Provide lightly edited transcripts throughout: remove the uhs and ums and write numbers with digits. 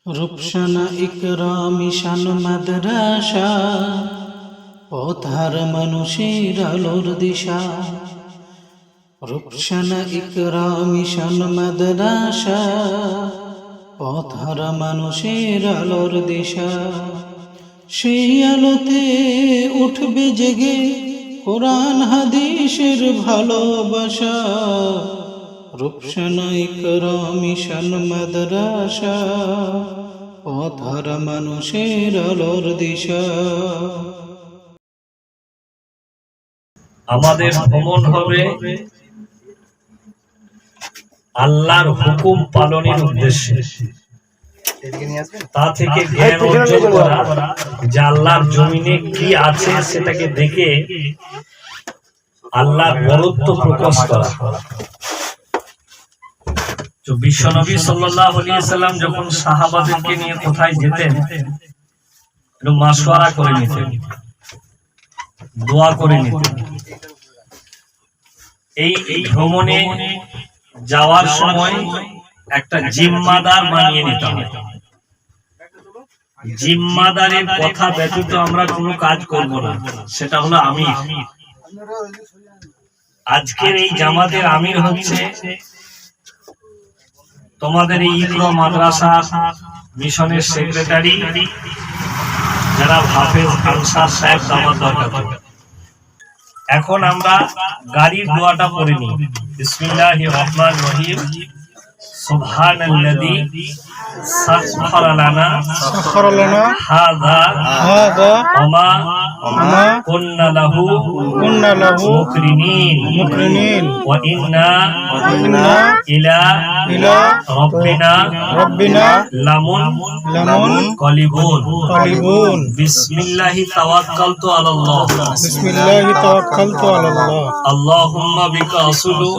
রূপসানা ইকরামি শান মাদ্রাসা, পথহার মানুষের আলোর দিশা। রূপসানা ইকরামি শান মাদ্রাসা, পথহার মানুষের আলোর দিশা। সেই আলোতে উঠবে জেগে কোরআন হাদিসের ভালোবাসা। রূপসানা ইকরামি শান মাদ্রাসা, পথহারা মানুষের আলোর দিশা। আমাদের ভ্রমণ হবে আল্লাহর হুকুম পালনের উদ্দেশ্যে। তা থেকে জ্ঞান অর্জন করা যে আল্লাহর জমিনে কি আছে সেটাকে দেখে আল্লাহর বরত্ব প্রকাশ করা। তো বিশ্বনবী সাল্লাল্লাহু আলাইহি সাল্লাম যখন সাহাবাদেরকে নিয়ে কোথায় যেতেন, একটু মাশওয়ারা করে নিতেন, দোয়া করে নিতেন। এই ভ্রমণে যাওয়ার সময় একটা জিম্মাদার বানিয়ে নিতে হবে। জিম্মাদারের কথা ব্যতীত আমরা কোনো কাজ করব না, সেটা হলো আমির। আজকের এই জামাতের আমির হচ্ছে তোমাদের এই ইকরা মাদ্রাসা মিশনের সেক্রেটারি, যারা হাফেজ আনসার সাহেব দামাত দরকার। এখন আমরা গাড়ির দোয়াটা পড়ে নিই। বিসমিল্লাহির রহমানির রহিম। সুবহানাল্লাযী সাখখারা লানা হাযা ওয়া মা কুন্না লাহু মুকরিনিন ওয়া ইন্না ইলা রাব্বিনা লামুন কলিবুন। বিসমিল্লাহি তাওয়াক্কালতু আলাল্লাহ। আল্লাহুম্মা বিকা আসুলু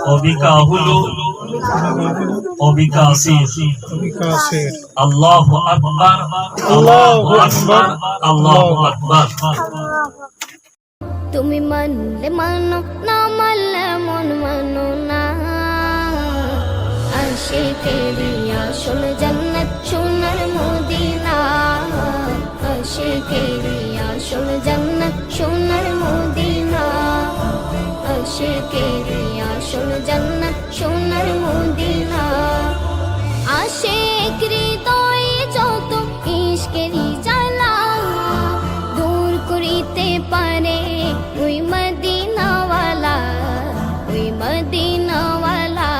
ওয়া বিকা আহুলু ওয়া বিকা আসির। আল্লাহু আকবার, আল্লাহু আকবার, আল্লাহু আকবার। তুমি মানলে মানো, না মানলে মন মানো না। আশিকেরি আসল জান্নাত সোনার মদিনা। আশিকেরি আসল জান্নাত সোনার মদিনা। আশিকেরি আসল জান্নাত সোনার মদিনা। আশিক হৃদয়ে যত ইশকেরি জ্বালা দূর করিতে পারে ওই মদিনাওয়ালা, ওই মদিনাওয়ালা।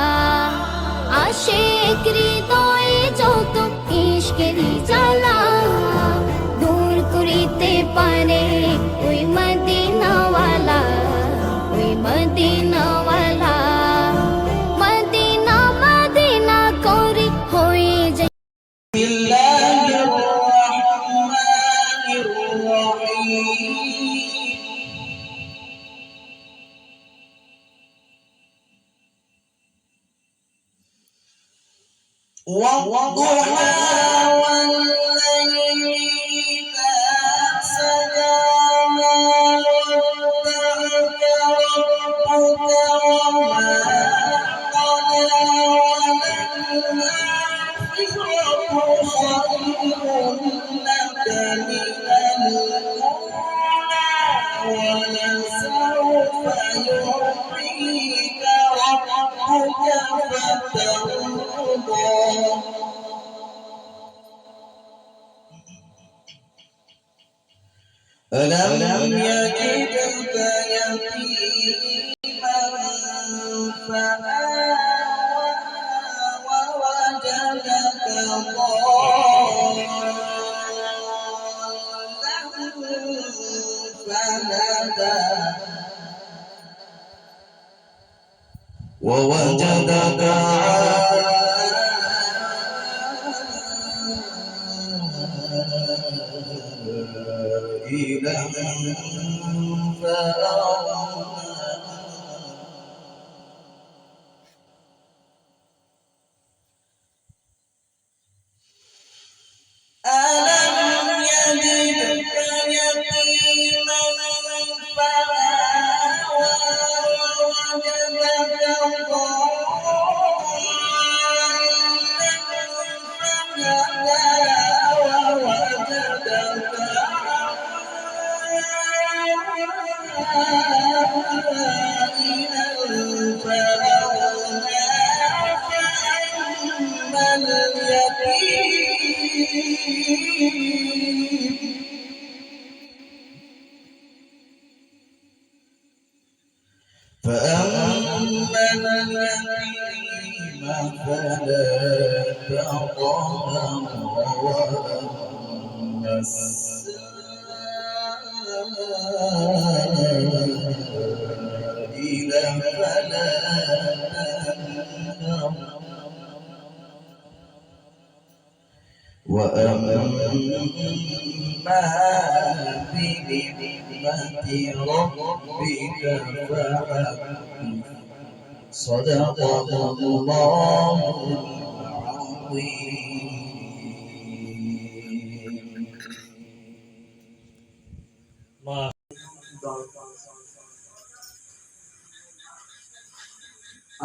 আশিক হৃদয়ে যত ইশকেরি জ্বালা দূর করিতে পারে ওই মদিনাওয়ালা, ওই মদিনাওয়ালা। মদিনা মদিনা করে হয়ে যায়। والضحى والليل إذا سجى ما ودعك ربك وما قلى وللآخرة خير لك من الأولى ولسوف يعطيك ربك فترضى. ألم يجدك يتيما فآوى ووجدك ضالا فهدى ووجدك عائلا فأغنى. ألم يجدك يتيما فآوى ووجدك ضالا يتيم فأما اليتيم فلا تقهر وأما السائل فلا تنهر وأما بنعمة ربك فحدث صدق الله العظيم.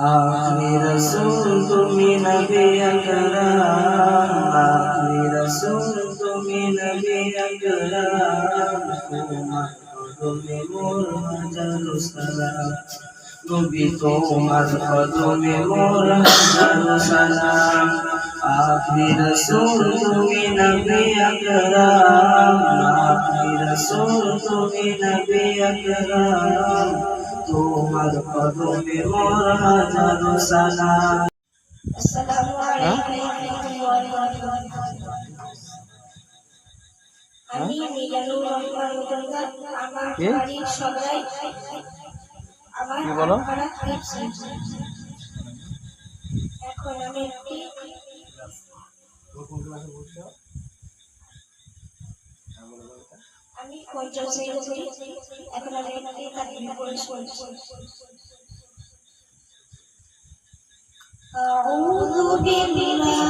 आखिरी रसूल तुमी नबी अकरम आखिरी रसूल तुमी नबी अकरम तुम्हार कदमे मोर हाजारो सालाम नबी तुम्हार कदमे मोर हाजारो सालाम आखिरी रसूल तुमी नबी अकरम आखिरी रसूल तुमी नबी अकरम তোমার কদমে মোর হাজারো সালাম। আসসালামু আলাইকুম ওয়া রাহমাতুল্লাহ। আমি মিজানুর রহমান মুদল্লার আমার বাড়ির সবাই আমার ভাড়া খাইছে। এখন আমি একটি আমি পঞ্চম শ্রেণীতে এখন আমি একটি তাকবীর পড়ে শুনছি। أعوذ بالله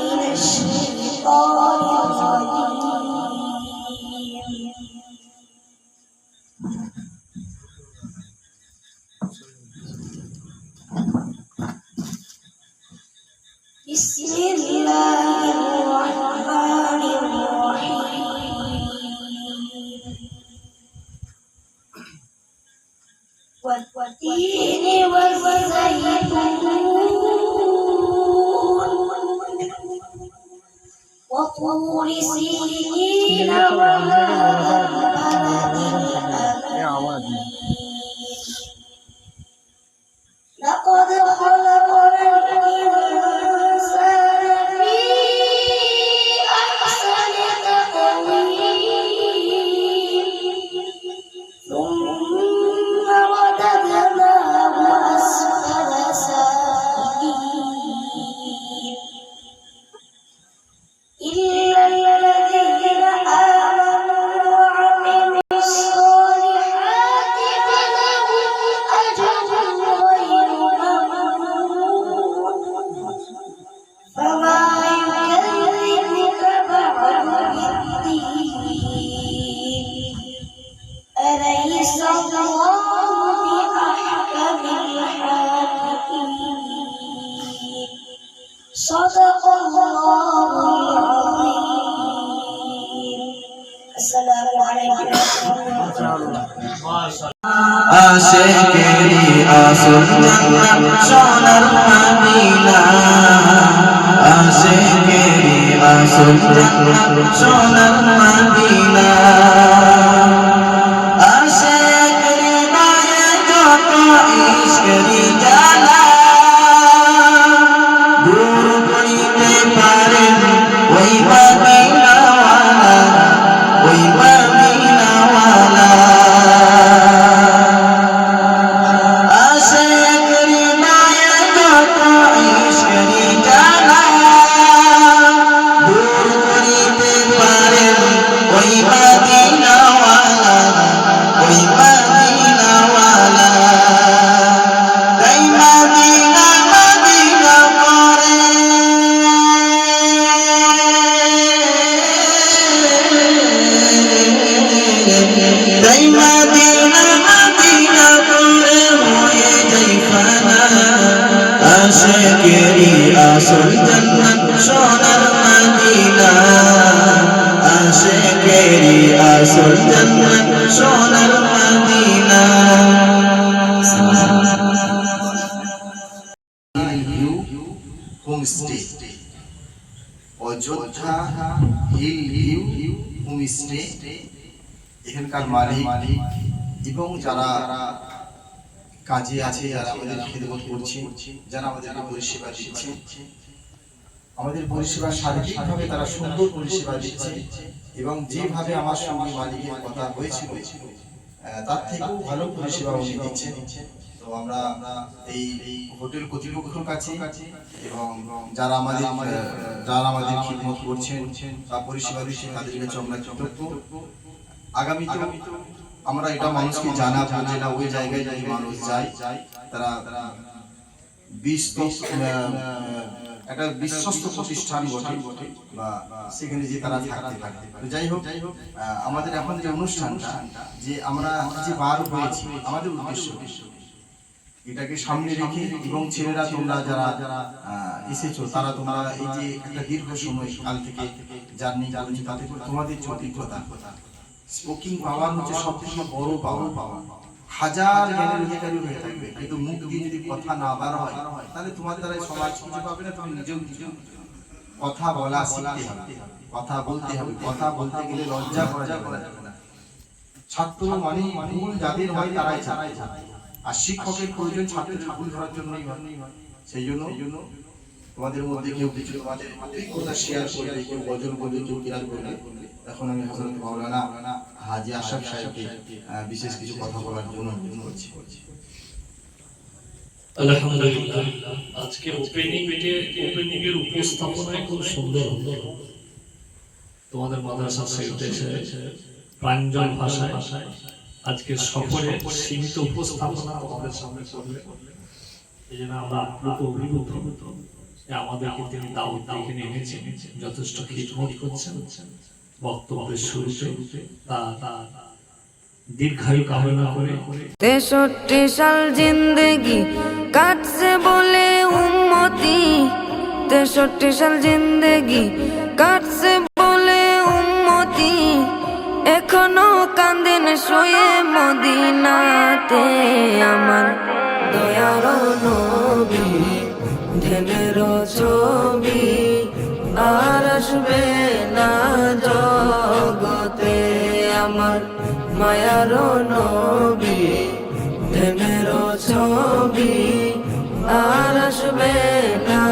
من الشيطان الرجيم بسم الله الرحمن الرحيم والتين والزيتون وطور سينين وهذا البلد الأمين لقد خلقنا الإنسان في أحسن تقويم ثم رددناه أسفل سافلين إلا الذين آمنوا وعملوا الصالحات فلهم أجر غير ممنون فما يكذبك بعد بالدين أليس الله بأحكم الحاكمين صدق الله العظيم السلام عليكم ورحمة الله আশিকেরি আসল জান্নাত সোনার মদিনা আশিকেরি আসল জান্নাত সোনার মদিনা আশিকেরি মায়া যত ইশকেরি জালা দূর করিতে পারেন ওই মদিনাওয়ালা ওই মদিনাওয়ালা আশিকেরি আসল জান্নাত সোনার মদিনা আশিকেরি আসল জান্নাত সোনার মদিনা homestay Ayodhya hill view homestay এখানকার মালিক এবং যারা কাজে আছে, যারা আমাদের খেদমত করছে, যারা আমাদেরকে পরিষেবা দিচ্ছে, আমাদের পরিষেবা শারীরিকভাবে তারা সুন্দর পরিষেবা দিচ্ছে এবং যেভাবে আমার সঙ্গে মালিকের কথা হয়েছিল তার থেকেও ভালো পরিষেবা উনি দিচ্ছেন। তো আমরা এই হোটেল কর্তৃপক্ষের কাছে এবং যারা আমাদের খিদমত করছেন বা পরিষেবা দিচ্ছেন তাদের কাছে আমরা কৃতজ্ঞ। আগামীতে আমরা এটা মানুষকে জানাবো যে না, ওই জায়গায় যদি মানুষ যায় তারা একটা বিশ্বস্ত প্রতিষ্ঠান বটে বা সেখানে যে তারা থাকতে পারে। তো যাই হোক, আমাদের এখন যে অনুষ্ঠানটা যে আমরা যে বার হয়েছি, আমাদের উদ্দেশ্য এটাকে সামনে রেখে এবং ছেলেরা তোমরা যারা এসেছো তারা তোমরা এই যে একটা দীর্ঘ সময় কাল থেকে জার্নি চালাচ্ছ, তাতে করে তোমাদের যে অভিজ্ঞতা, স্পোকিং পাওয়ার হচ্ছে সবথেকে বড় পাওয়া। হাজার জ্ঞানের অধিকারী হয়ে থাকবে, কিন্তু মুখ দিয়ে যদি কথা না বার হয় তাহলে তোমার দ্বারা সমাজ কিছু পাবে না। তুমি নিজেও কথা বলা শিখতে হবে, কথা বলতে হবে। কথা বলতে গেলে লজ্জা করা যাবে না। ছাত্র মানে ভুল যাদের হয় তারাই ছাত্র, আর শিক্ষকের প্রয়োজন ছাত্রের ভুল ধরার জন্যই হয়। সেই জন্য তোমাদের মধ্যে কেউ কিছু তোমাদের অভিজ্ঞতা শেয়ার করবে, কেউ গজল বলবে, কেউ কিরাত করবে। এখন আমি হযরত মাওলানা হাজী আশরাফ সাহেবকে বিশেষ কিছু কথা বলার জন্য অনুরোধ করছি। আলহামদুলিল্লাহ, আজকে ওপেনিং এর উপস্থাপনায় খুব সুন্দর তোমাদের মাদ্রাসার সেক্রেটারি প্রাঞ্জল ভাষায় আজকে সকলে সীমিত উপস্থাপনা তোমাদের সামনে করবে। এই জন্য আমরা আপ্লুত অভিভূত যে আমাদেরকে তিনি দাওয়াত দিয়ে এখানে এনেছেন, যথেষ্ট খিদমত করছেন। বক্তব্যের শুরুতে তা দীর্ঘায়ু কামনা করে 63 সাল জিন্দেগি কাটছে বলে উম্মতি, 63 সাল জিন্দেগি কাটছে বলে উম্মতি, এখনো কান্দেন শুয়ে মদিনাতে আমার দয়ার নবী, ধ্যানের ছবি আর আসবে না জগতে আমার মায়ার নবী, ধ্যানের ছবি আর আসবে না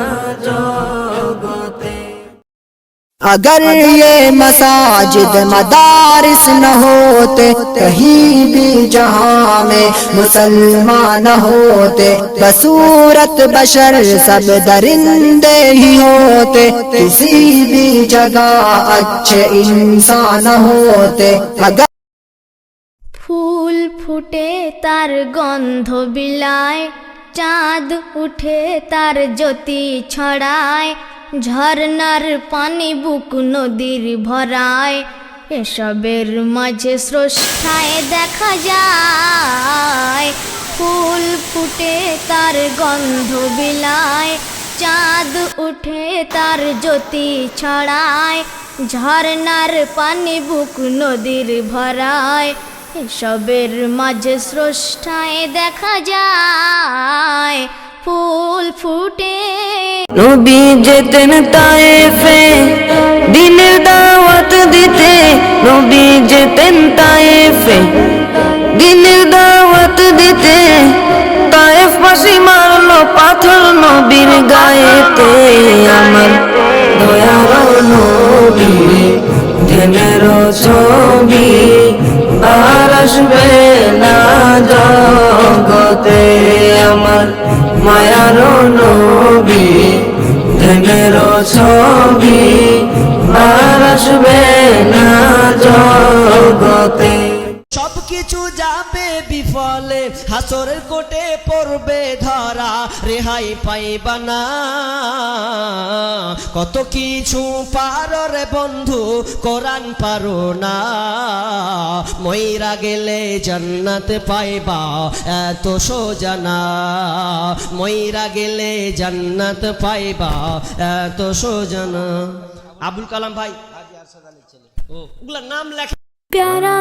জগতে। अगर ये मसाजिद मदारिस न होते, कहीं भी जहां में मुसलमान न होते, बसूरत बशर सब दरिंदे ही होते, किसी भी जगह अच्छे इंसान होते। अगर ফুল ফুটে তার গন্ধ বিলায়, চাঁদ উঠে তার জ্যোতি ছড়ায়, ঝর্ণার পানি বুক নদীর ভরায়, এসবের মাঝে স্রষ্টায় দেখা যায়। ফুল ফুটে তার গন্ধ বিলায়, চাঁদ উঠে তার জ্যোতি ছড়ায়, ঝর্ণার পানি বুক নদীর ভরায়, এসবের মাঝে স্রষ্টায় দেখা যায়। ফুল ফুটে নবী যেতেন তায়েফে দিনের দাওয়াত দিতে, নবী যেতেন তায়েফে দিনের দাওয়াত দিতে, তায়েফ পাশি মারলো পাথর নবীর গায়েতে আমার দয়ার নবী, ধ্যানের ছবি আর আসবে না জগতে আমার মায়ার নবী, ধ্যানের ছবি আর আসবে না জগতে। সবকিছু যাবে বিফলে, হাসরের কোটে পড়বে ধরা, রেহাই পাইবা না। কত কিছু পারো রে বন্ধু, কোরআন পারো না। মইরা গেলে জান্নাত পাইবা এত সোজা না, মইরা গেলে জান্নাত পাইবা এত সোজা না। আবুল কালাম ভাই, ওগুলা নাম লেখা। প্যারা